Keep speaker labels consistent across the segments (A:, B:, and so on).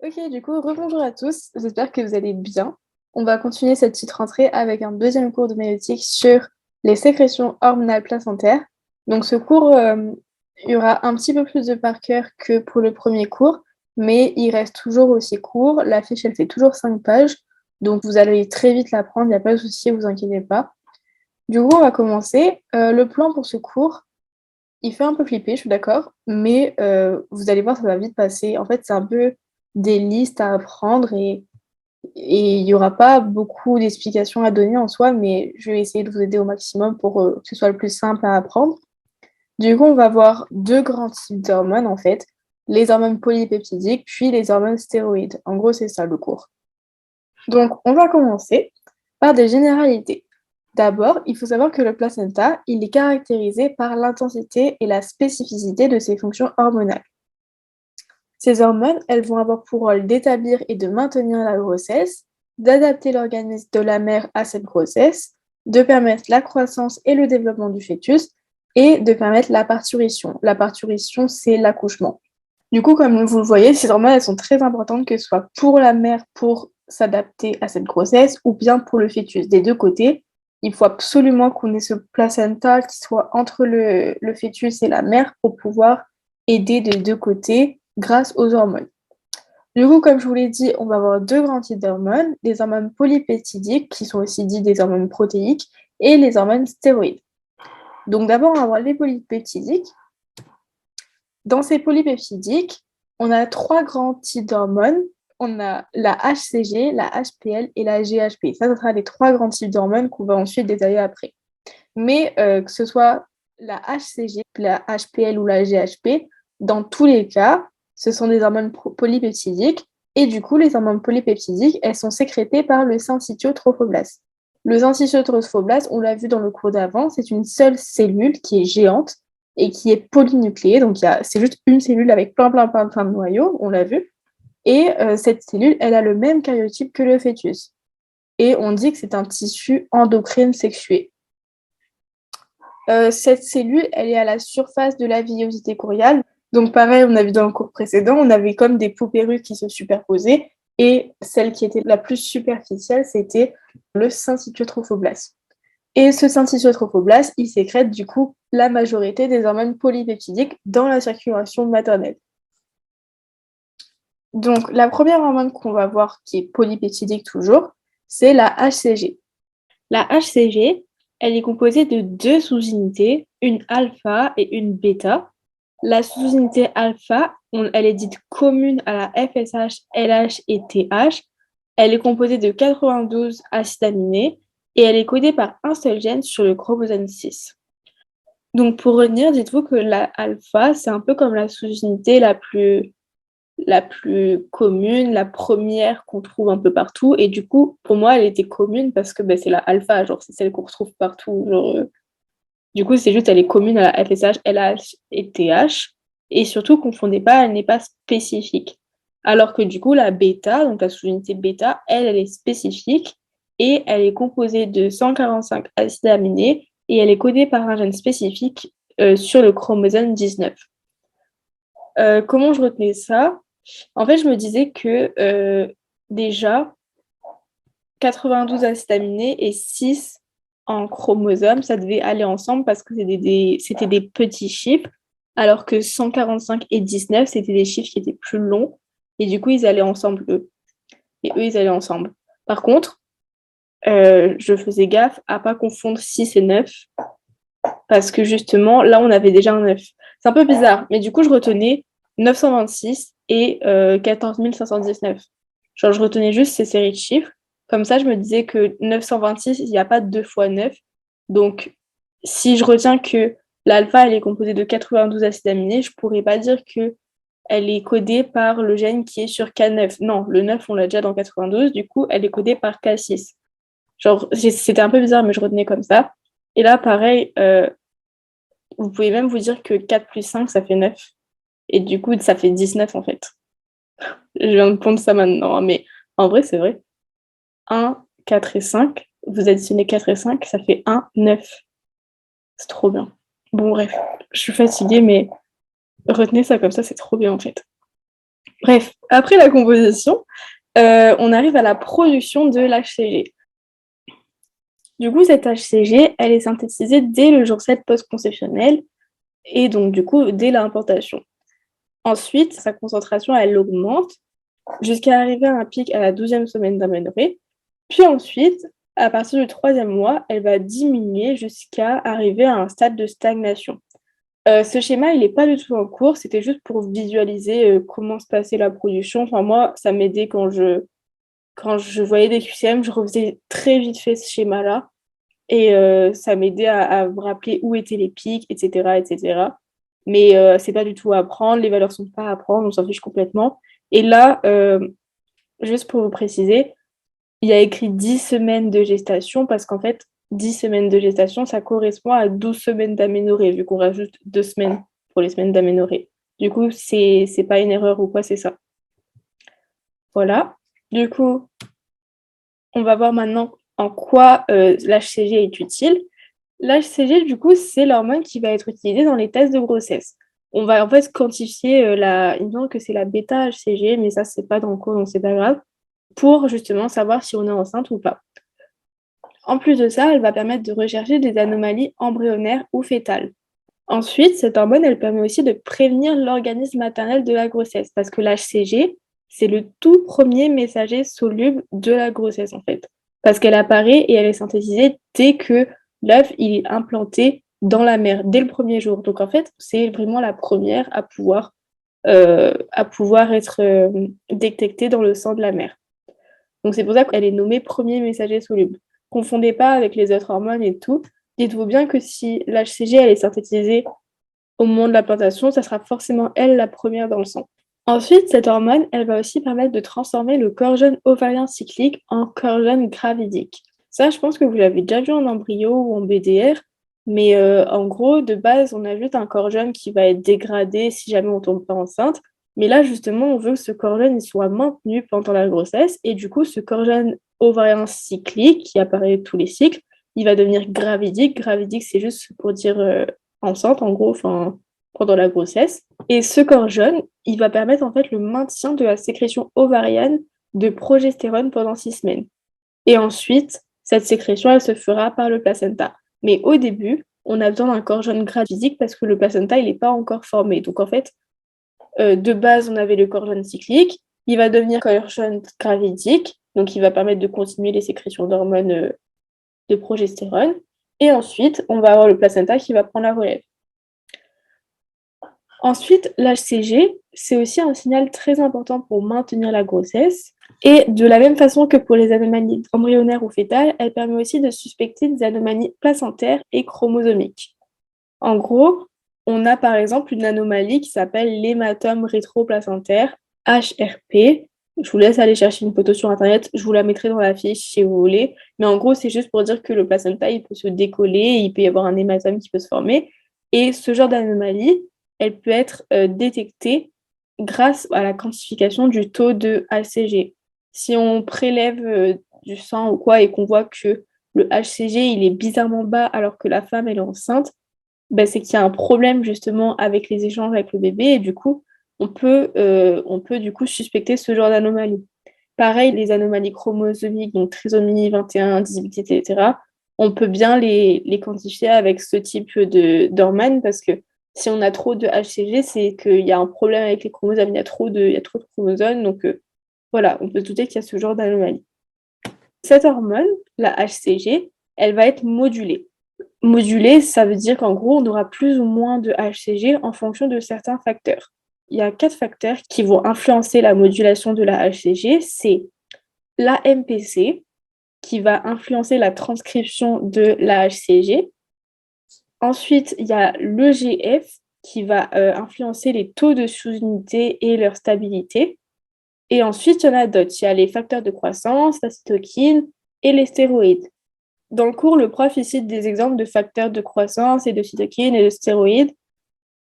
A: Ok, du coup, rebonjour à tous, j'espère que vous allez bien. On va continuer cette petite rentrée avec un deuxième cours de maïeutique sur les sécrétions hormonales placentaires. Donc ce cours, il y aura un petit peu plus de par cœur que pour le premier cours, mais il reste toujours aussi court. La fiche, elle fait toujours 5 pages, donc vous allez très vite l'apprendre, il n'y a pas de souci, vous inquiétez pas. Du coup, on va commencer. Le plan pour ce cours, il fait un peu flipper, je suis d'accord, mais vous allez voir, ça va vite passer. En fait, c'est un peu des listes à apprendre et il n'y aura pas beaucoup d'explications à donner en soi, mais je vais essayer de vous aider au maximum pour que ce soit le plus simple à apprendre. Du coup, on va voir deux grands types d'hormones, en fait, les hormones polypeptidiques, puis les hormones stéroïdes. En gros, c'est ça le cours. Donc, on va commencer par des généralités. D'abord, il faut savoir que le placenta, il est caractérisé par l'intensité et la spécificité de ses fonctions hormonales. Ces hormones, elles vont avoir pour rôle d'établir et de maintenir la grossesse, d'adapter l'organisme de la mère à cette grossesse, de permettre la croissance et le développement du fœtus, et de permettre la parturition. La parturition, c'est l'accouchement. Du coup, comme vous le voyez, ces hormones, elles sont très importantes, que ce soit pour la mère, pour s'adapter à cette grossesse, ou bien pour le fœtus. Des deux côtés, il faut absolument qu'on ait ce placenta qui soit entre le fœtus et la mère pour pouvoir aider des deux côtés grâce aux hormones. Du coup, comme je vous l'ai dit, on va avoir deux grands types d'hormones, les hormones polypeptidiques, qui sont aussi dites des hormones protéiques, et les hormones stéroïdes. Donc d'abord, on va voir les polypeptidiques. Dans ces polypeptidiques, on a trois grands types d'hormones. On a la HCG, la HPL et la GHP. Ça sera les trois grands types d'hormones qu'on va ensuite détailler après. Mais que ce soit la HCG, la HPL ou la GHP, dans tous les cas, ce sont des hormones polypeptidiques. Et du coup, les hormones polypeptidiques, elles sont sécrétées par le syncytiotrophoblaste. Le syncytiotrophoblaste, on l'a vu dans le cours d'avant, c'est une seule cellule qui est géante et qui est polynucléée. Donc, c'est juste une cellule avec plein de noyaux, on l'a vu. Et cette cellule, elle a le même karyotype que le fœtus. Et on dit que c'est un tissu endocrine sexué. Cette cellule, elle est à la surface de la villosité choriale. Donc pareil, on a vu dans le cours précédent, on avait comme des peaux perruques qui se superposaient. Et celle qui était la plus superficielle, c'était le syncytiotrophoblaste. Et ce syncytiotrophoblaste, il sécrète du coup la majorité des hormones polypeptidiques dans la circulation maternelle. Donc la première hormone qu'on va voir qui est polypeptidique toujours, c'est la HCG. La HCG, elle est composée de deux sous-unités, une alpha et une bêta. La sous-unité alpha, elle est dite commune à la FSH, LH et TH. Elle est composée de 92 acides aminés et elle est codée par un seul gène sur le chromosome 6. Donc pour retenir, dites-vous que la alpha, c'est un peu comme la sous-unité la plus commune, la première qu'on trouve un peu partout. Et du coup, pour moi, elle était commune parce que c'est la alpha, genre c'est celle qu'on retrouve partout. Du coup, c'est juste, elle est commune à la FSH, LH et TH. Et surtout, confondez pas, elle n'est pas spécifique. Alors que du coup, la bêta, donc la sous-unité bêta, elle est spécifique et elle est composée de 145 acides aminés et elle est codée par un gène spécifique sur le chromosome 19. Comment je retenais ça? En fait, je me disais que déjà, 92 acides aminés et 6 en chromosomes, ça devait aller ensemble parce que c'était des petits chiffres, alors que 145 et 19, c'était des chiffres qui étaient plus longs, et du coup, ils allaient ensemble, eux. Et eux, ils allaient ensemble. Par contre, je faisais gaffe à pas confondre 6 et 9, parce que justement, là, on avait déjà un 9. C'est un peu bizarre, mais du coup, je retenais 926 et 14 519. Genre, je retenais juste ces séries de chiffres. Comme ça, je me disais que 926, il n'y a pas 2 fois 9. Donc, si je retiens que l'alpha, elle est composée de 92 acides aminés, je ne pourrais pas dire que elle est codée par le gène qui est sur K9. Non, le 9, on l'a déjà dans 92. Du coup, elle est codée par K6. Genre, c'était un peu bizarre, mais je retenais comme ça. Et là, pareil, vous pouvez même vous dire que 4 plus 5, ça fait 9. Et du coup, ça fait 19 en fait. Je viens de pondre ça maintenant, hein, mais en vrai, c'est vrai. 1, 4 et 5, vous additionnez 4 et 5, ça fait 1, 9. C'est trop bien. Bon, bref, je suis fatiguée, mais retenez ça comme ça, c'est trop bien en fait. Bref, après la composition, on arrive à la production de l'HCG. Du coup, cette HCG, elle est synthétisée dès le jour 7 post-conceptionnel et donc du coup dès l'implantation. Ensuite, sa concentration, elle augmente jusqu'à arriver à un pic à la 12e semaine d'aménorrhée. Puis ensuite, à partir du 3e mois, elle va diminuer jusqu'à arriver à un stade de stagnation. Ce schéma, il n'est pas du tout en cours, c'était juste pour visualiser comment se passait la production. Enfin, moi, ça m'aidait quand je voyais des QCM, je refaisais très vite fait ce schéma-là. Et ça m'aidait à me rappeler où étaient les pics, etc. etc. Mais c'est pas du tout à apprendre, les valeurs sont pas à apprendre, on s'en fiche complètement. Et là, juste pour vous préciser, il y a écrit 10 semaines de gestation parce qu'en fait, 10 semaines de gestation, ça correspond à 12 semaines d'aménorrhée, vu qu'on rajoute 2 semaines pour les semaines d'aménorrhée. Du coup, c'est pas une erreur ou quoi, c'est ça. Voilà. Du coup, on va voir maintenant en quoi l'HCG est utile. L'HCG, du coup, c'est l'hormone qui va être utilisée dans les tests de grossesse. On va en fait quantifier il me semble que c'est la bêta-HCG, mais ça, c'est pas dans le cours, donc c'est pas grave, pour justement savoir si on est enceinte ou pas. En plus de ça, elle va permettre de rechercher des anomalies embryonnaires ou fétales. Ensuite, cette hormone, elle permet aussi de prévenir l'organisme maternel de la grossesse, parce que l'HCG, c'est le tout premier messager soluble de la grossesse, en fait. Parce qu'elle apparaît et elle est synthétisée dès que l'œuf il est implanté dans la mère, dès le premier jour. Donc, en fait, c'est vraiment la première à pouvoir être détectée dans le sang de la mère. Donc, c'est pour ça qu'elle est nommée premier messager soluble. Confondez pas avec les autres hormones et tout. Dites-vous bien que si l'HCG elle est synthétisée au moment de l'implantation, ça sera forcément elle la première dans le sang. Ensuite, cette hormone, elle va aussi permettre de transformer le corps jeune ovarien cyclique en corps jeune gravidique. Ça, je pense que vous l'avez déjà vu en embryo ou en BDR, mais en gros, de base, on a juste un corps jeune qui va être dégradé si jamais on ne tombe pas enceinte. Mais là, justement, on veut que ce corps jeune il soit maintenu pendant la grossesse, et du coup, ce corps jeune ovarien cyclique, qui apparaît tous les cycles, il va devenir gravidique. Gravidique, c'est juste pour dire enceinte, en gros, pendant la grossesse. Et ce corps jeune, il va permettre en fait le maintien de la sécrétion ovarienne de progestérone pendant 6 semaines. Et ensuite, cette sécrétion, elle se fera par le placenta. Mais au début, on a besoin d'un corps jeune gravidique parce que le placenta, il n'est pas encore formé. Donc en fait, de base, on avait le corps jeune cyclique, il va devenir corps jeune gravidique, donc il va permettre de continuer les sécrétions d'hormones de progestérone. Et ensuite, on va avoir le placenta qui va prendre la relève. Ensuite, l'HCG, c'est aussi un signal très important pour maintenir la grossesse. Et de la même façon que pour les anomalies embryonnaires ou fétales, elle permet aussi de suspecter des anomalies placentaires et chromosomiques. En gros, on a par exemple une anomalie qui s'appelle l'hématome rétroplacentaire, HRP. Je vous laisse aller chercher une photo sur Internet, je vous la mettrai dans la fiche si vous voulez. Mais en gros, c'est juste pour dire que le placenta, il peut se décoller, il peut y avoir un hématome qui peut se former. Et ce genre d'anomalie, elle peut être détectée grâce à la quantification du taux de HCG. Si on prélève du sang ou quoi et qu'on voit que le HCG il est bizarrement bas alors que la femme elle est enceinte, ben, c'est qu'il y a un problème justement avec les échanges avec le bébé et du coup on peut du coup suspecter ce genre d'anomalie. Pareil, les anomalies chromosomiques, donc trisomie 21, 18, etc., on peut bien les quantifier avec ce type d'hormones parce que si on a trop de HCG, c'est qu'il y a un problème avec les chromosomes, il y a trop de chromosomes, donc voilà, on peut se douter qu'il y a ce genre d'anomalie. Cette hormone, la HCG, elle va être modulée. Modulée, ça veut dire qu'en gros, on aura plus ou moins de HCG en fonction de certains facteurs. Il y a 4 facteurs qui vont influencer la modulation de la HCG. C'est l'AMPC, qui va influencer la transcription de la HCG. Ensuite, il y a l'EGF, qui va influencer les taux de sous-unité et leur stabilité. Et ensuite, il y en a d'autres. Il y a les facteurs de croissance, la cytokine et les stéroïdes. Dans le cours, le prof il cite des exemples de facteurs de croissance et de cytokines et de stéroïdes.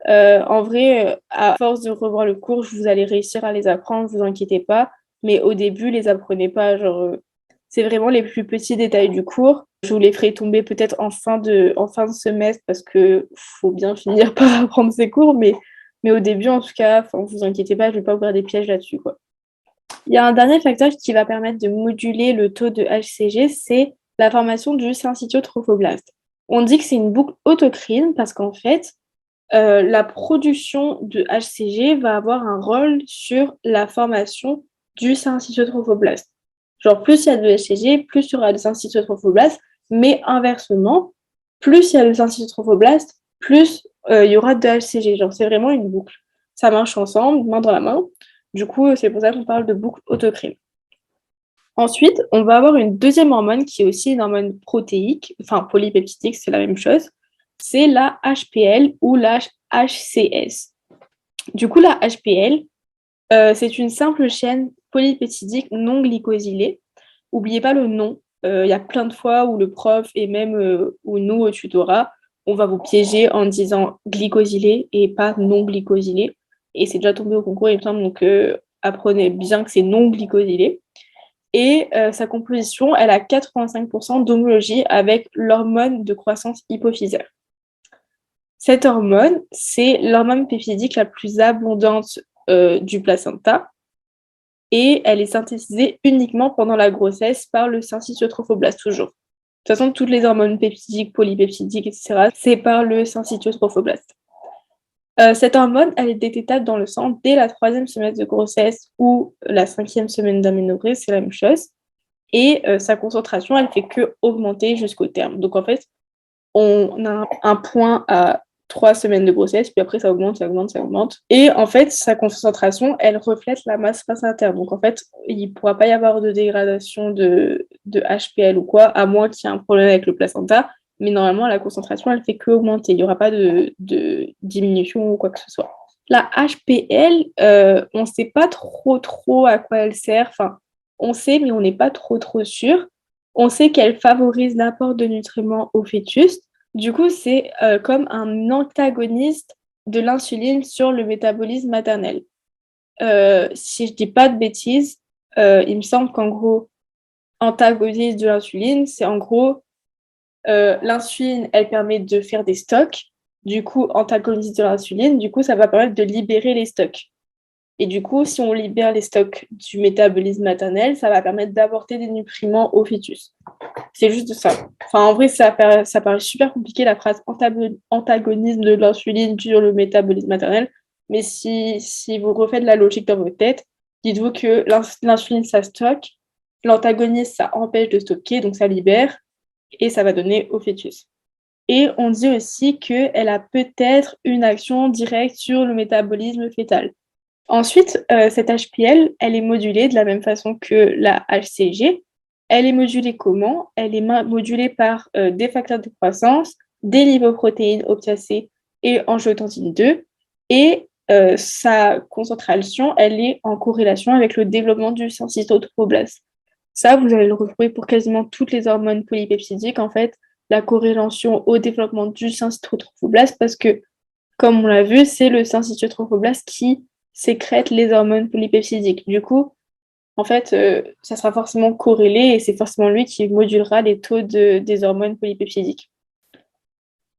A: En vrai, à force de revoir le cours, vous allez réussir à les apprendre, ne vous inquiétez pas. Mais au début, les apprenez pas. C'est vraiment les plus petits détails du cours. Je vous les ferai tomber peut-être en fin de semestre parce que faut bien finir par apprendre ces cours. Mais Mais au début, en tout cas, vous inquiétez pas, je ne vais pas ouvrir des pièges là-dessus, quoi. Il y a un dernier facteur qui va permettre de moduler le taux de HCG, c'est la formation du syncytiotrophoblaste. On dit que c'est une boucle autocrine parce qu'en fait, la production de HCG va avoir un rôle sur la formation du syncytiotrophoblaste. Genre, plus il y a de HCG, plus il y aura de syncytiotrophoblaste, mais inversement, plus il y a de syncytiotrophoblaste, plus il y aura de HCG. Genre, c'est vraiment une boucle. Ça marche ensemble, main dans la main. Du coup, c'est pour ça qu'on parle de boucle autocrine. Ensuite, on va avoir une deuxième hormone qui est aussi une hormone protéique, enfin polypeptidique, c'est la même chose. C'est la HPL ou la HCS. Du coup, la HPL, c'est une simple chaîne polypeptidique non glycosylée. N'oubliez pas le nom. Il y a plein de fois où le prof et même où nous au tutorat, on va vous piéger en disant glycosylé et pas non glycosylé. Et c'est déjà tombé au concours, il me semble, donc apprenez bien que c'est non glycosylé. Et sa composition, elle a 85% d'homologie avec l'hormone de croissance hypophysaire. Cette hormone, c'est l'hormone péptidique la plus abondante du placenta et elle est synthétisée uniquement pendant la grossesse par le syncytiotrophoblaste toujours. De toute façon, toutes les hormones peptidiques, polypeptidiques, etc., c'est par le syncytiotrophoblaste. Cette hormone, elle est détectable dans le sang dès la 3e semaine de grossesse ou la 5e semaine d'aménorrhée, c'est la même chose. Et sa concentration, elle fait que augmenter jusqu'au terme. Donc en fait, on a un point à 3 semaines de grossesse, puis après ça augmente, ça augmente, ça augmente. Et en fait, sa concentration, elle reflète la masse placentaire. Donc en fait, il ne pourra pas y avoir de dégradation de HPL ou quoi, à moins qu'il y ait un problème avec le placenta. Mais normalement, la concentration, elle fait que augmenter. Il n'y aura pas de diminution ou quoi que ce soit. La HPL, on ne sait pas trop à quoi elle sert. Enfin, on sait, mais on n'est pas trop sûr. On sait qu'elle favorise l'apport de nutriments au fœtus. Du coup, c'est comme un antagoniste de l'insuline sur le métabolisme maternel. Si je dis pas de bêtises, il me semble qu'en gros, antagoniste de l'insuline, c'est en gros, l'insuline, elle permet de faire des stocks. Du coup, antagoniste de l'insuline, du coup, ça va permettre de libérer les stocks. Et du coup, si on libère les stocks du métabolisme maternel, ça va permettre d'apporter des nutriments au fœtus. C'est juste ça. Enfin, en vrai, ça paraît super compliqué, la phrase antagonisme de l'insuline sur le métabolisme maternel. Mais si vous refaites la logique dans votre tête, dites-vous que l'insuline, ça stocke, l'antagonisme, ça empêche de stocker, donc ça libère, et ça va donner au fœtus. Et on dit aussi qu'elle a peut-être une action directe sur le métabolisme fœtal. Ensuite, cette HPL, elle est modulée de la même façon que la HCG. Elle est modulée comment? Elle est modulée par des facteurs de croissance, des lipoprotéines opiacées et angiotensine 2. Et sa concentration, elle est en corrélation avec le développement du syncytotrophoblast. Ça, vous allez le retrouver pour quasiment toutes les hormones polypeptidiques, en fait, la corrélation au développement du syncytotrophoblast, parce que, comme on l'a vu, c'est le syncytotrophoblast qui sécrète les hormones polypeptidiques. Du coup, en fait, ça sera forcément corrélé et c'est forcément lui qui modulera les taux des hormones polypeptidiques.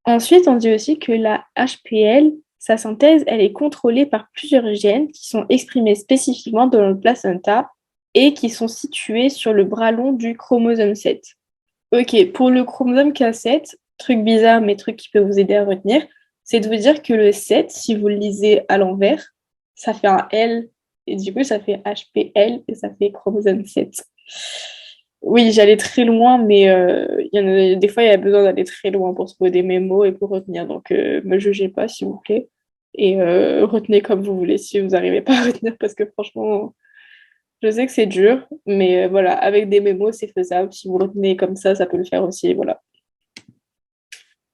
A: Ensuite, on dit aussi que la HPL, sa synthèse, elle est contrôlée par plusieurs gènes qui sont exprimés spécifiquement dans le placenta et qui sont situés sur le bras long du chromosome 7. Ok, pour le chromosome K7, truc bizarre, mais truc qui peut vous aider à retenir, c'est de vous dire que le 7, si vous le lisez à l'envers, ça fait un L, et du coup, ça fait HPL, et ça fait chromosome 7. Oui, j'allais très loin, mais des fois, il y a besoin d'aller très loin pour trouver des mémos et pour retenir. Donc, me jugez pas, s'il vous plaît. Et retenez comme vous voulez si vous n'arrivez pas à retenir, parce que franchement, je sais que c'est dur, mais voilà, avec des mémos, c'est faisable. Si vous retenez comme ça peut le faire aussi, voilà.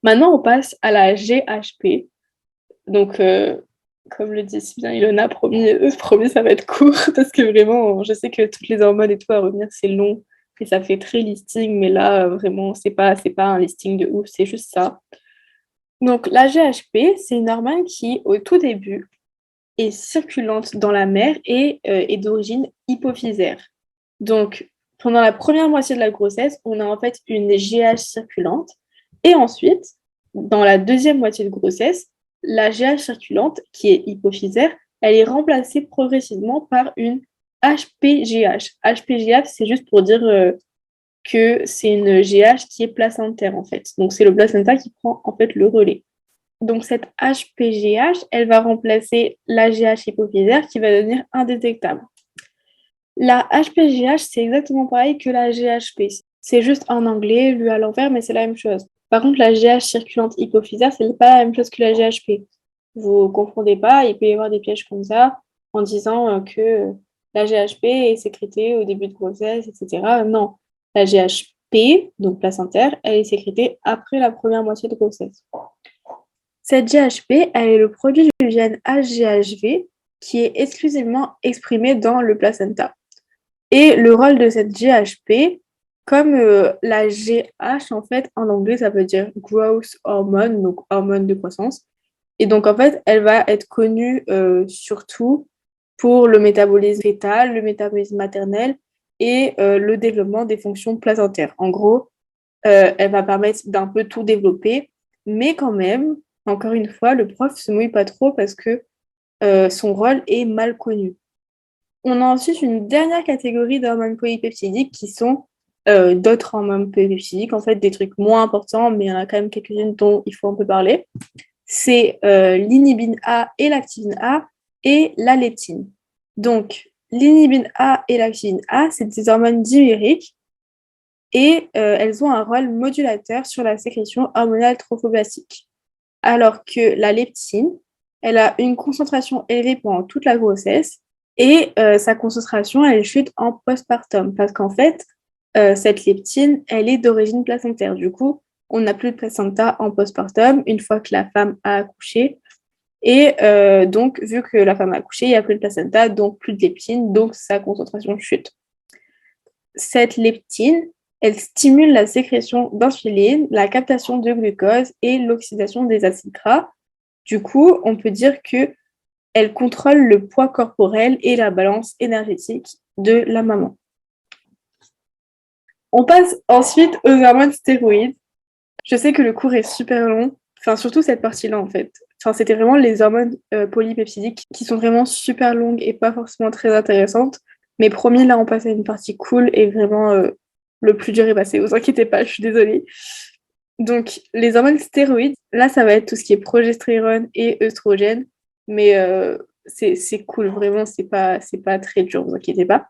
A: Maintenant, on passe à la GHP. Donc, comme le dit si bien Ilona, promis, ça va être court, parce que vraiment, je sais que toutes les hormones et tout à revenir, c'est long, et ça fait très listing, mais là, vraiment, c'est pas un listing de ouf, c'est juste ça. Donc, la GHP, c'est une hormone qui, au tout début, est circulante dans la mère et est d'origine hypophysaire. Donc, pendant la première moitié de la grossesse, on a en fait une GH circulante. Et ensuite, dans la deuxième moitié de grossesse, la GH circulante, qui est hypophysaire, elle est remplacée progressivement par une HPGH. HPGH, c'est juste pour dire que c'est une GH qui est placentaire, en fait. Donc, c'est le placenta qui prend, en fait, le relais. Donc, cette HPGH, elle va remplacer la GH hypophysaire qui va devenir indétectable. La HPGH, c'est exactement pareil que la GHP. C'est juste en anglais, lu à l'envers, mais c'est la même chose. Par contre, la GH circulante hypophysaire, c'est pas la même chose que la GHP. Vous confondez pas, il peut y avoir des pièges comme ça en disant que la GHP est sécrétée au début de grossesse, etc. Non, la GHP, donc placentaire, elle est sécrétée après la première moitié de grossesse. Cette GHP, elle est le produit du gène HGHV qui est exclusivement exprimé dans le placenta. Et le rôle de cette GHP, comme la GH, en fait, en anglais, ça veut dire Growth Hormone, donc hormone de croissance. Et donc, en fait, elle va être connue surtout pour le métabolisme fœtal, le métabolisme maternel et le développement des fonctions placentaires. En gros, elle va permettre d'un peu tout développer, mais quand même, encore une fois, le prof se mouille pas trop parce que son rôle est mal connu. On a ensuite une dernière catégorie d'hormones polypeptidiques qui sont d'autres hormones polypeptidiques, en fait des trucs moins importants, mais il y en a quand même quelques-unes dont il faut un peu parler. C'est l'inhibine A et l'activine A et la leptine. Donc, l'inhibine A et l'activine A, c'est des hormones dimériques et elles ont un rôle modulateur sur la sécrétion hormonale trophoblastique. Alors que la leptine, elle a une concentration élevée pendant toute la grossesse et sa concentration, elle chute en postpartum parce qu'en fait, cette leptine, elle est d'origine placentaire. Du coup, on n'a plus de placenta en postpartum une fois que la femme a accouché. Et donc, vu que la femme a accouché, il n'y a plus de placenta, donc plus de leptine, donc sa concentration chute. Cette leptine, elle stimule la sécrétion d'insuline, la captation de glucose et l'oxydation des acides gras. Du coup, on peut dire que elle contrôle le poids corporel et la balance énergétique de la maman. On passe ensuite aux hormones stéroïdes. Je sais que le cours est super long, enfin surtout cette partie-là en fait. Enfin, c'était vraiment les hormones polypeptidiques qui sont vraiment super longues et pas forcément très intéressantes. Mais promis, là on passe à une partie cool et vraiment le plus dur est passé. Vous inquiétez pas, je suis désolée. Donc les hormones stéroïdes, là ça va être tout ce qui est progestérone et œstrogène. Mais c'est cool, vraiment, c'est pas très dur, vous inquiétez pas.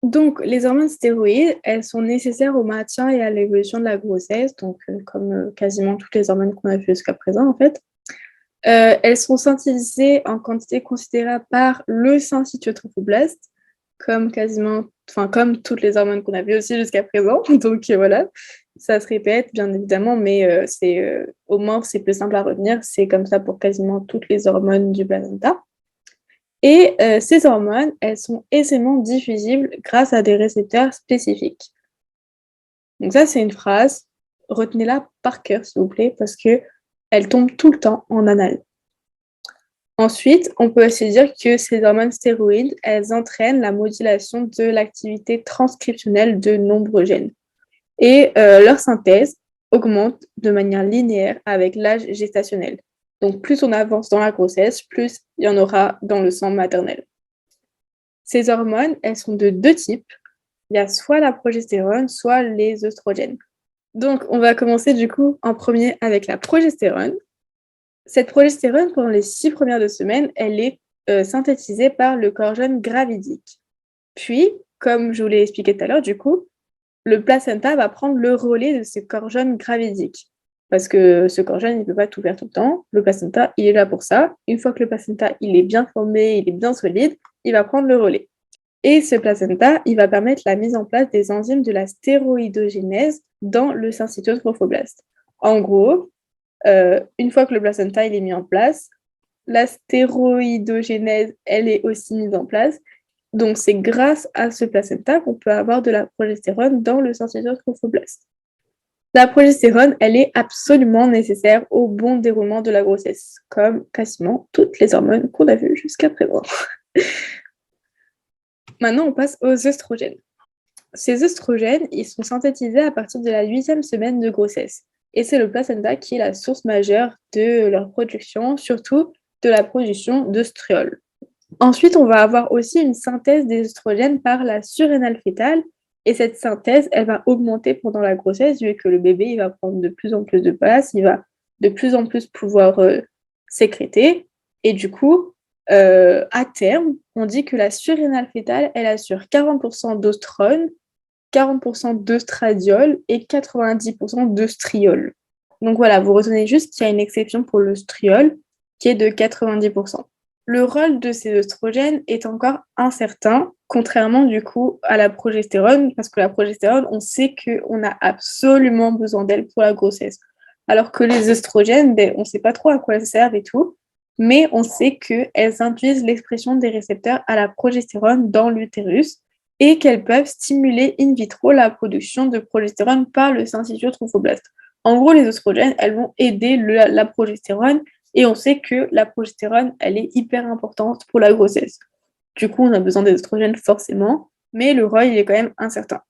A: Donc, les hormones stéroïdes, elles sont nécessaires au maintien et à l'évolution de la grossesse, donc comme quasiment toutes les hormones qu'on a vues jusqu'à présent, en fait. Elles sont synthétisées en quantité considérable par le syncytiotrophoblaste, comme comme toutes les hormones qu'on a vues aussi jusqu'à présent. Donc voilà, ça se répète, bien évidemment, mais au moins c'est plus simple à retenir. C'est comme ça pour quasiment toutes les hormones du placenta. Et ces hormones, elles sont aisément diffusibles grâce à des récepteurs spécifiques. Donc ça, c'est une phrase. Retenez-la par cœur, s'il vous plaît, parce qu'elle tombe tout le temps en anal. Ensuite, on peut aussi dire que ces hormones stéroïdes, elles entraînent la modulation de l'activité transcriptionnelle de nombreux gènes. Et leur synthèse augmente de manière linéaire avec l'âge gestationnel. Donc, plus on avance dans la grossesse, plus il y en aura dans le sang maternel. Ces hormones, elles sont de deux types. Il y a soit la progestérone, soit les œstrogènes. Donc, on va commencer du coup en premier avec la progestérone. Cette progestérone, pendant les 6 premières semaines, elle est synthétisée par le corps jeune gravidique. Puis, comme je vous l'ai expliqué tout à l'heure, du coup, le placenta va prendre le relais de ce corps jeune gravidique. Parce que ce corps jeune, il ne peut pas tout faire tout le temps. Le placenta, il est là pour ça. Une fois que le placenta, il est bien formé, il est bien solide, il va prendre le relais. Et ce placenta, il va permettre la mise en place des enzymes de la stéroïdogénèse dans le syncytiotrophoblaste. En gros, une fois que le placenta il est mis en place, la stéroïdogénèse, elle est aussi mise en place. Donc, c'est grâce à ce placenta qu'on peut avoir de la progestérone dans le syncytiotrophoblaste. La progestérone, elle est absolument nécessaire au bon déroulement de la grossesse, comme quasiment toutes les hormones qu'on a vues jusqu'à présent. Maintenant, on passe aux œstrogènes. Ces œstrogènes, ils sont synthétisés à partir de la 8e semaine de grossesse. et c'est le placenta qui est la source majeure de leur production, surtout de la production d'œstrol. Ensuite, on va avoir aussi une synthèse des œstrogènes par la surrénale fœtale. Et cette synthèse, elle va augmenter pendant la grossesse, vu que le bébé, il va prendre de plus en plus de place, il va de plus en plus pouvoir sécréter. Et du coup, à terme, on dit que la surrénale fœtale, elle assure 40% d'ostrone, 40% d'œstradiol et 90% d'œstriol. Donc voilà, vous retenez juste qu'il y a une exception pour l'œstriol, qui est de 90%. Le rôle de ces œstrogènes est encore incertain, contrairement du coup à la progestérone, parce que la progestérone, on sait qu'on a absolument besoin d'elle pour la grossesse. Alors que les œstrogènes, ben, on ne sait pas trop à quoi elles servent et tout, mais on sait qu'elles induisent l'expression des récepteurs à la progestérone dans l'utérus et qu'elles peuvent stimuler in vitro la production de progestérone par le syncytial trophoblaste. En gros, les œstrogènes, elles vont aider la progestérone et on sait que la progestérone, elle est hyper importante pour la grossesse. Du coup, on a besoin des œstrogènes forcément, mais le rôle, il est quand même incertain.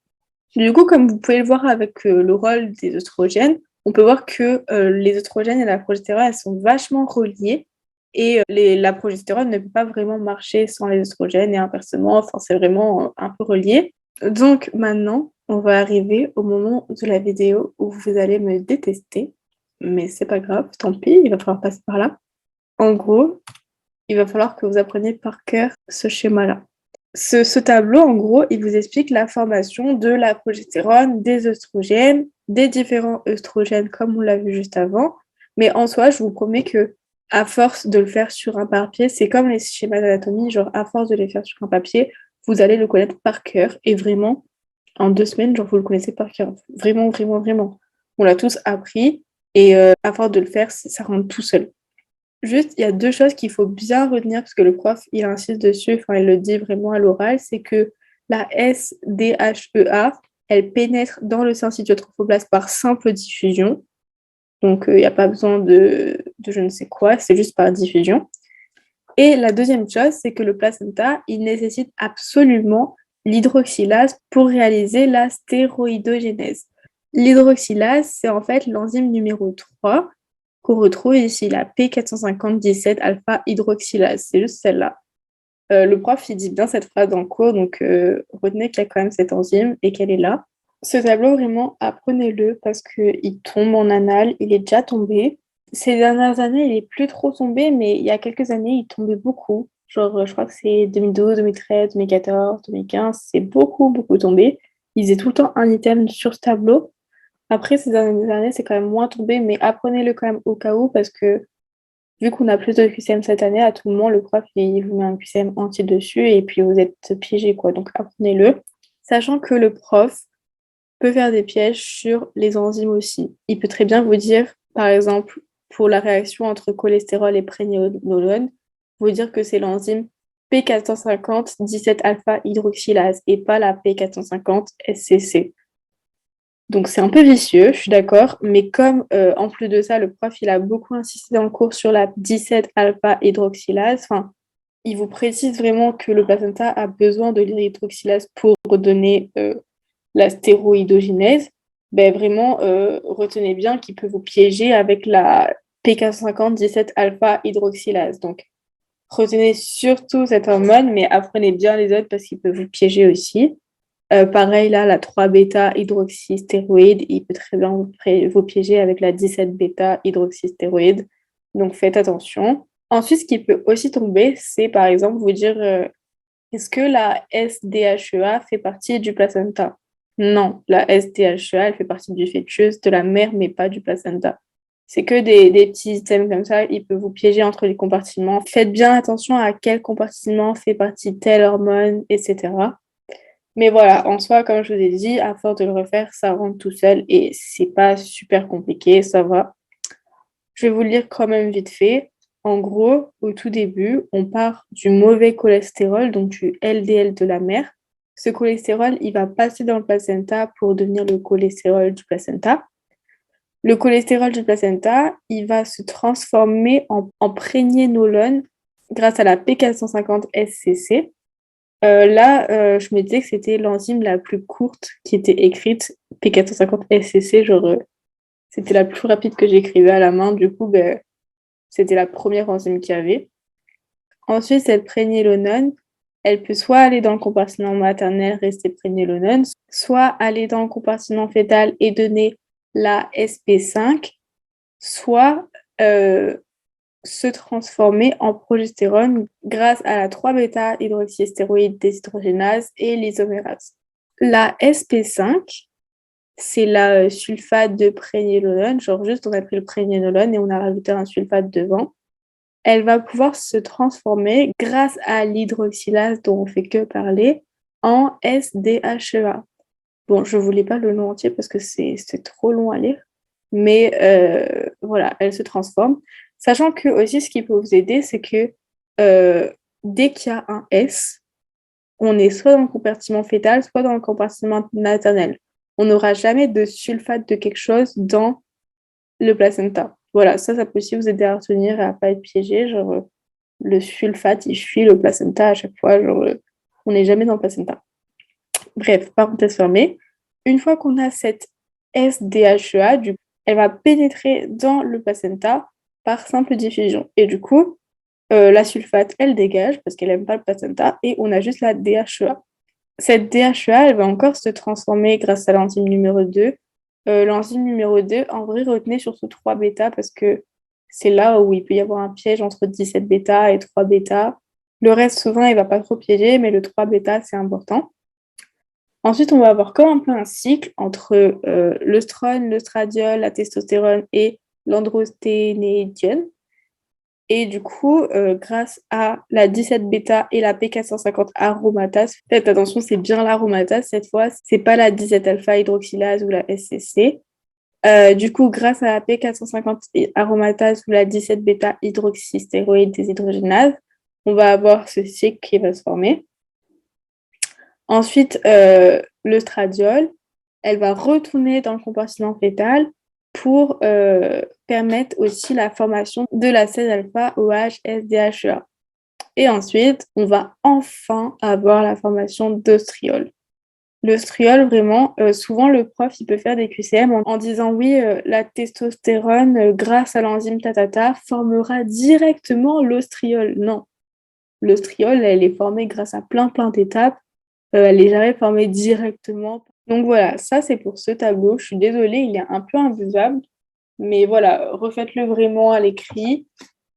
A: Du coup, comme vous pouvez le voir avec le rôle des œstrogènes, on peut voir que les œstrogènes et la progestérone, elles sont vachement reliées et la progestérone ne peut pas vraiment marcher sans les œstrogènes et inversement, enfin, c'est vraiment un peu relié. Donc maintenant, on va arriver au moment de la vidéo où vous allez me détester, mais c'est pas grave, tant pis, il va falloir passer par là. En gros, il va falloir que vous appreniez par cœur ce schéma-là. Ce tableau, en gros, il vous explique la formation de la progestérone, des œstrogènes, des différents œstrogènes comme on l'a vu juste avant. Mais en soi, je vous promets que à force de le faire sur un papier, c'est comme les schémas d'anatomie, genre à force de les faire sur un papier, vous allez le connaître par cœur. Et vraiment, en 2 semaines, genre vous le connaissez par cœur. Vraiment, vraiment, vraiment. On l'a tous appris et à force de le faire, ça rentre tout seul. Juste, il y a 2 choses qu'il faut bien retenir parce que le prof, il insiste dessus, enfin, il le dit vraiment à l'oral, c'est que la SDHEA, elle pénètre dans le syncytial trophoblaste par simple diffusion. Donc, il n'y a pas besoin de je ne sais quoi, c'est juste par diffusion. Et la deuxième chose, c'est que le placenta, il nécessite absolument l'hydroxylase pour réaliser la stéroïdogénèse. L'hydroxylase, c'est en fait l'enzyme numéro 3 qu'on retrouve ici, la P450-17 alpha-hydroxylase. C'est juste celle-là. Le prof, il dit bien cette phrase en cours, donc retenez qu'il y a quand même cette enzyme et qu'elle est là. Ce tableau, vraiment, apprenez-le parce qu'il tombe en annales, il est déjà tombé. Ces dernières années, il est plus trop tombé, mais il y a quelques années, il tombait beaucoup. Genre, je crois que c'est 2012, 2013, 2014, 2015, c'est beaucoup, beaucoup tombé. Il faisait tout le temps un item sur ce tableau. Après, ces dernières années, c'est quand même moins tombé, mais apprenez-le quand même au cas où, parce que vu qu'on a plus de QCM cette année, à tout moment, le prof, il vous met un QCM entier dessus, et puis vous êtes piégé, quoi. Donc, apprenez-le. Sachant que le prof peut faire des pièges sur les enzymes aussi. Il peut très bien vous dire, par exemple, pour la réaction entre cholestérol et prégnénolone, vous dire que c'est l'enzyme P450-17-alpha-hydroxylase et pas la P450-SCC. Donc c'est un peu vicieux, je suis d'accord, mais comme en plus de ça, le prof il a beaucoup insisté dans le cours sur la 17-alpha-hydroxylase, enfin, il vous précise vraiment que le placenta a besoin de l'hydroxylase pour donner la stéroïdogénèse, ben vraiment, retenez bien qu'il peut vous piéger avec la P450-17-alpha-hydroxylase. Donc, retenez surtout cette hormone, mais apprenez bien les autres parce qu'il peut vous piéger aussi. Pareil, là, la 3-bêta-hydroxystéroïde, il peut très bien vous piéger avec la 17-bêta-hydroxystéroïde. Donc, faites attention. Ensuite, ce qui peut aussi tomber, c'est par exemple vous dire est-ce que la SDHEA fait partie du placenta? Non, la SDHEA, elle fait partie du fœtus, de la mère, mais pas du placenta. C'est que des petits items comme ça, il peut vous piéger entre les compartiments. Faites bien attention à quel compartiment fait partie telle hormone, etc. Mais voilà, en soi, comme je vous ai dit, à force de le refaire, ça rentre tout seul et c'est pas super compliqué, ça va. Je vais vous le lire quand même vite fait. En gros, au tout début, on part du mauvais cholestérol, donc du LDL de la mère. Ce cholestérol, il va passer dans le placenta pour devenir le cholestérol du placenta. Le cholestérol du placenta, il va se transformer en prégnénolone grâce à la P450-SCC. Là, je me disais que c'était l'enzyme la plus courte qui était écrite, P450-SCC, genre C'était la plus rapide que j'écrivais à la main. Du coup, c'était la première enzyme qu'il y avait. Ensuite, cette prégnénolone, elle peut soit aller dans le compartiment maternel, rester prégnénolone, soit aller dans le compartiment fœtal et donner la SP5, soit se transformer en progestérone grâce à la 3-bêta-hydroxystéroïde déshydrogénase et l'isomérase. La SP5, c'est la sulfate de prégnénolone, genre juste on a pris le prégnénolone et on a rajouté un sulfate devant. Elle va pouvoir se transformer grâce à l'hydroxylase dont on fait que parler en SDHEA. Bon, je ne vous lis pas le nom entier parce que c'est trop long à lire, mais voilà, elle se transforme. Sachant que aussi, ce qui peut vous aider, c'est que dès qu'il y a un S, on est soit dans le compartiment fœtal, soit dans le compartiment maternel. On n'aura jamais de sulfate de quelque chose dans le placenta. Voilà, ça peut aussi vous aider à retenir et à ne pas être piégé. Genre, le sulfate, il fuit le placenta à chaque fois. Genre, on n'est jamais dans le placenta. Bref, parenthèse fermée. Une fois qu'on a cette SDHEA, elle va pénétrer dans le placenta par simple diffusion. Et du coup, la sulfate, elle dégage parce qu'elle n'aime pas le placenta et on a juste la DHEA. Cette DHEA, elle va encore se transformer grâce à l'enzyme numéro 2. L'enzyme numéro 2, en vrai, retenez surtout 3-bêta parce que c'est là où il peut y avoir un piège entre 17-bêta et 3-bêta. Le reste, souvent, il ne va pas trop piéger, mais le 3-bêta, c'est important. Ensuite, on va avoir comme un peu un cycle entre l'œstrone, l'œstradiol, la testostérone et l'androsténédione. Et du coup, grâce à la 17-bêta et la P450 aromatase, faites attention, c'est bien l'aromatase cette fois, c'est pas la 17-alpha hydroxylase ou la SCC. Du coup, grâce à la P450 aromatase ou la 17-bêta hydroxystéroïde déshydrogénase, on va avoir ce cycle qui va se former. Ensuite, l'œstradiol, elle va retourner dans le compartiment fœtal pour permettre aussi la formation de la 16-alpha-OH-SDHEA. Et ensuite, on va enfin avoir la formation d'œstriol. L'œstriol, vraiment, souvent le prof, il peut faire des QCM en disant oui, la testostérone, grâce à l'enzyme tatata, formera directement l'œstriol. Non, l'œstriol, elle est formée grâce à plein d'étapes. Elle n'est jamais formée directement. Donc voilà, ça c'est pour ce tableau. Je suis désolée, il est un peu imbuvable. Mais voilà, refaites-le vraiment à l'écrit.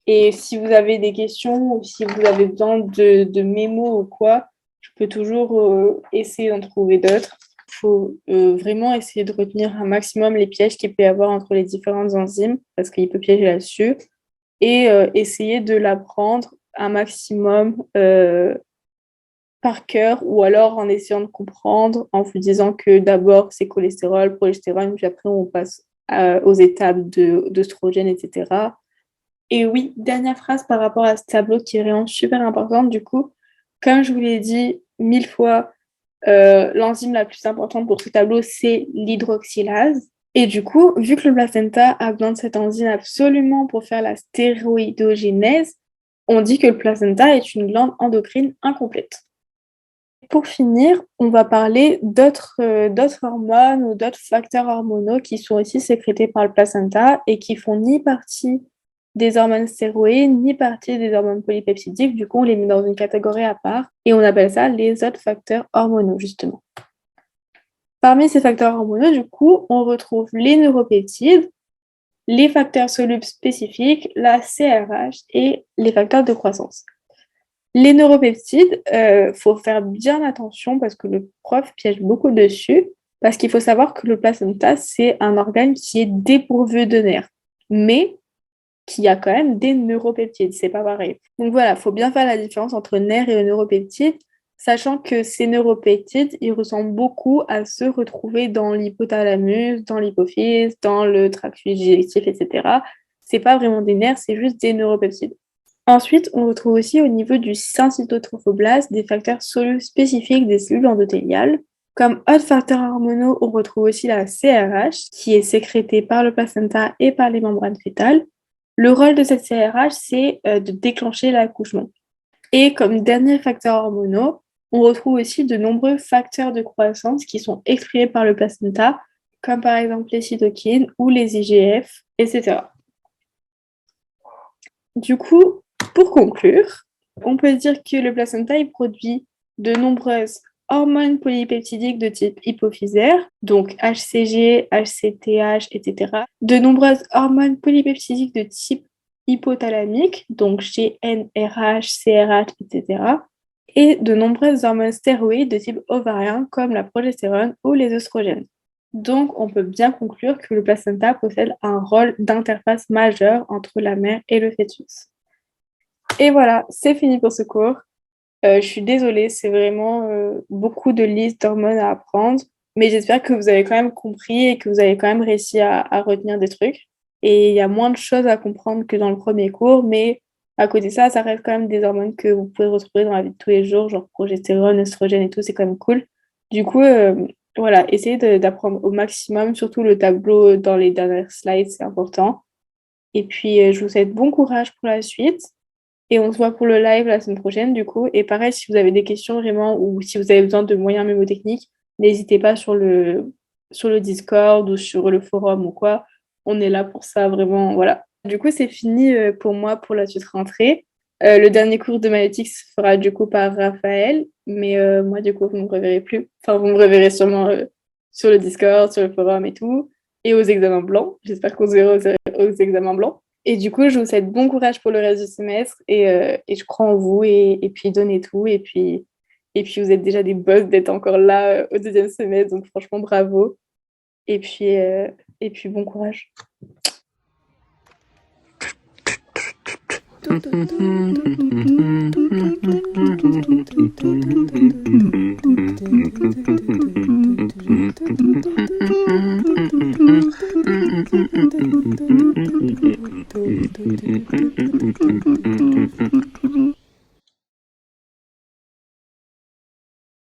A: Et si vous avez des questions ou si vous avez besoin de mémos ou quoi, je peux toujours essayer d'en trouver d'autres. Il faut vraiment essayer de retenir un maximum les pièges qu'il peut y avoir entre les différentes enzymes, parce qu'il peut piéger là-dessus, et essayer de l'apprendre un maximum par cœur, ou alors en essayant de comprendre, en vous disant que d'abord c'est cholestérol, progestérone, puis après on passe aux étapes d'œstrogène, etc. Et oui, dernière phrase par rapport à ce tableau qui est vraiment super importante. Du coup, comme je vous l'ai dit 1000 fois, l'enzyme la plus importante pour ce tableau, c'est l'hydroxylase. Et du coup, vu que le placenta a besoin de cette enzyme absolument pour faire la stéroïdogénèse, on dit que le placenta est une glande endocrine incomplète. Pour finir, on va parler d'autres hormones ou d'autres facteurs hormonaux qui sont aussi sécrétés par le placenta et qui font ni partie des hormones stéroïdes, ni partie des hormones polypeptidiques. Du coup, on les met dans une catégorie à part et on appelle ça les autres facteurs hormonaux, justement. Parmi ces facteurs hormonaux, du coup, on retrouve les neuropeptides, les facteurs solubles spécifiques, la CRH et les facteurs de croissance. Les neuropeptides, faut faire bien attention parce que le prof piège beaucoup dessus, parce qu'il faut savoir que le placenta, c'est un organe qui est dépourvu de nerfs, mais qui a quand même des neuropeptides, c'est pas pareil. Donc voilà, il faut bien faire la différence entre nerfs et neuropeptides, sachant que ces neuropeptides, ils ressemblent beaucoup à ceux retrouvés dans l'hypothalamus, dans l'hypophyse, dans le tractus digestif, etc. C'est pas vraiment des nerfs, c'est juste des neuropeptides. Ensuite, on retrouve aussi au niveau du syncytotrophoblast des facteurs solubles spécifiques des cellules endothéliales. Comme autres facteurs hormonaux, on retrouve aussi la CRH, qui est sécrétée par le placenta et par les membranes fœtales. Le rôle de cette CRH, c'est de déclencher l'accouchement. Et comme dernier facteur hormonaux, on retrouve aussi de nombreux facteurs de croissance qui sont exprimés par le placenta, comme par exemple les cytokines ou les IGF, etc. Du coup, pour conclure, on peut dire que le placenta il produit de nombreuses hormones polypeptidiques de type hypophysaire, donc HCG, HCTH, etc. De nombreuses hormones polypeptidiques de type hypothalamique, donc GnRH, CRH, etc. Et de nombreuses hormones stéroïdes de type ovarien, comme la progestérone ou les œstrogènes. Donc, on peut bien conclure que le placenta possède un rôle d'interface majeur entre la mère et le fœtus. Et voilà, c'est fini pour ce cours. Je suis désolée, c'est vraiment beaucoup de listes d'hormones à apprendre, mais j'espère que vous avez quand même compris et que vous avez quand même réussi à retenir des trucs. Et il y a moins de choses à comprendre que dans le premier cours, mais à côté de ça, ça reste quand même des hormones que vous pouvez retrouver dans la vie de tous les jours, genre progestérone, oestrogène et tout, c'est quand même cool. Du coup, voilà, essayez d'apprendre au maximum, surtout le tableau dans les dernières slides, c'est important. Et puis, je vous souhaite bon courage pour la suite. Et on se voit pour le live la semaine prochaine, du coup. Et pareil, si vous avez des questions vraiment ou si vous avez besoin de moyens mémotechniques, n'hésitez pas sur le Discord ou sur le forum ou quoi. On est là pour ça, vraiment. Voilà. Du coup, c'est fini pour moi pour la suite rentrée. Le dernier cours de maïeutique se fera du coup par Raphaël, mais moi, du coup, vous ne me reverrez plus. Enfin, vous me reverrez sûrement sur le Discord, sur le forum et tout, et aux examens blancs. J'espère qu'on se verra aux examens blancs. Et du coup, je vous souhaite bon courage pour le reste du semestre et je crois en vous et puis donnez tout. Et puis vous êtes déjà des boss d'être encore là au deuxième semestre, donc franchement, bravo. Et puis bon courage.